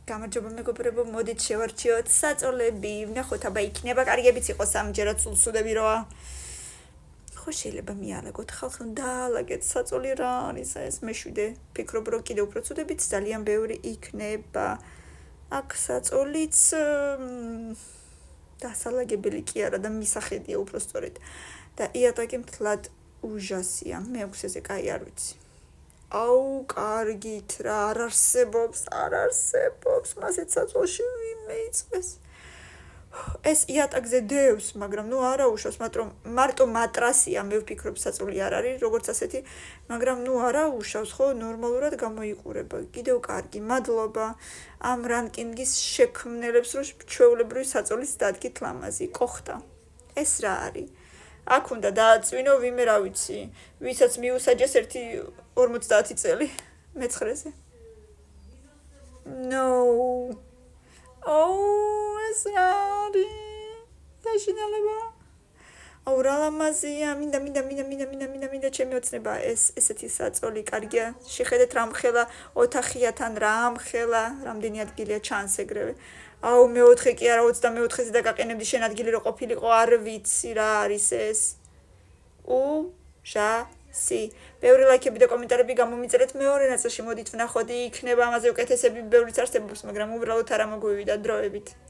გამარჯობა მეგობრებო, მოდით შევარჩიოთ საწოლები, ვნახოთ აბა იქნება კარგებიც იყოს ამჯერად სულსუდები როა. ხო შეიძლება მიალაგოთ ხალხი დაალაგეთ საწოლი რა არის ეს მეშვიდე ფიქრობ რომ კიდევ უფრო ცუდებიც ძალიან ბევრი იქნება. აქ საწოლიც დასალაგებელი კი არა და მისახედია უფრო სწორედ და იატაკი მთლად ужасია. მე 6-ზე კაი არ ვიცი. აუ, კარგით რა, არ არსებობს, მასეთ საწოლში ვინმე იწვეს. ეს იატაკზე დევს, მაგრამ ნუ არა უშავს, მარტო მატრასია, მე ვფიქრობ საწოლი არ არის, როგორც ასეთი, მაგრამ ნუ არა უშავს, ხო, ნორმალურად გამოიყურება. კიდევ კარგი, მადლობა ამ რანკინგის შექმნელებს, რომ ჩვეულებრივი საწოლის დადგით ლამაზი. კოხტა. ეს რა არის? აქ უნდა დააწვინო ვინმე რა ვიცი, ვისაც მიუსაჯეს 1.50 წელი მე-9-ზე. No. ეს რა არის? დაშინალება. აუ რა ლამაზია, მინდა ჩემი ოცნება ესეთი საწოლი კარგია. შეხედეთ რა მხელა ოთახია თან რა ამხელა, რამდენი ადგილია ჩანს ეგრევე. აუ მე-4 კი არა 24-ზე დაგაყენებდი შენ ადგილი რო ყოფილიყო, არ ვიცი რა არის ეს. ужаси. ბევრი ლაიქები და კომენტარები გამომიწერეთ მეორე ნაწილში, მოდით ვნახოთ იქნება ამაზე უკეთესები ბევრიც არსებობს, მაგრამ უბრალოდ არა მოგვივიდა დროებით.